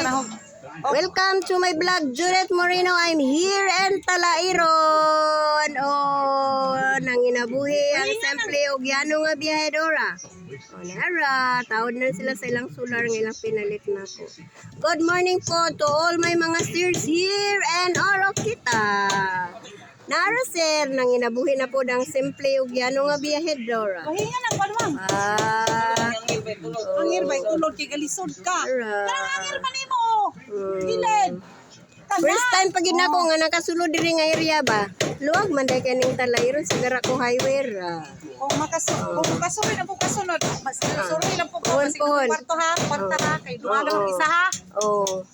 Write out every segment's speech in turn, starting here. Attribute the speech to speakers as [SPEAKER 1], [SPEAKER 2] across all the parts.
[SPEAKER 1] Welcome to my vlog, Juliet Moreno. I'm here in Talairon. Nang inabuhi ang simple og yano nga biyahedora. Nara, taod na sila sa ilang solar nga ilang pinalit na ko. Good morning po to all my mga steers here and Orokita. Nara sir, nang inabuhi na po ang simple og yano nga biyahedora.
[SPEAKER 2] Pahinga na pa naman. Angir bay kulod kay galisod ka. Parang angir man nimo. Gilid.
[SPEAKER 1] First time pag ginako nga nakasulod diri nga area ba. Luwag man day kaning Talairon sigara ko highway ra.
[SPEAKER 2] Kung makasuroy na po kasunod. Mas suroy na po ko kasi
[SPEAKER 1] Puhon.
[SPEAKER 2] kwarto ha, kay duha lang isa ha.
[SPEAKER 1] Oh.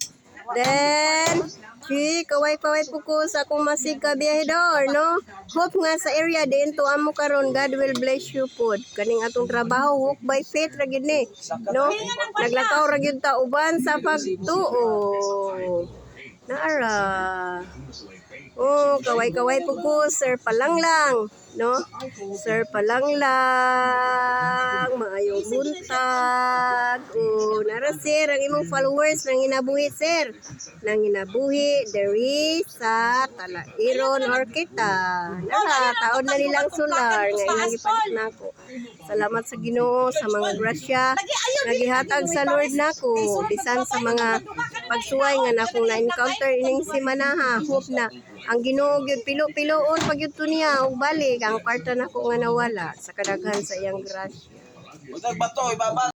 [SPEAKER 1] Then, kaway-kaway po ko sa akong masika biyahedor, no? Hope nga sa area din to amo karon, God will bless you po. Kaning atong trabaho, walk by faith ra gid ni, no? Naglakaw ra gyud ta uban sa pagtuo. Naara. Oh, kaway-kaway po ko, Sir Palanglang, no? Sir Palanglang, maayong buntag. Oh, nara sir, ang imong followers nang inabuhi sir. Nang inabuhi diri sa Talairon Orokita. Nara, taon na nilang solar nga ilang ipalit nako. Salamat sa Ginoo sa mga grasya nga gihatag sa Lord nako. Bisan sa mga pagsuway nga nakong na-encounter ining simana. Hope na ang Ginoo gyud pilo-piloon pag gyud niya ug balik ang kwarta nako nga nawala sa kadaghan sa iyang grasya.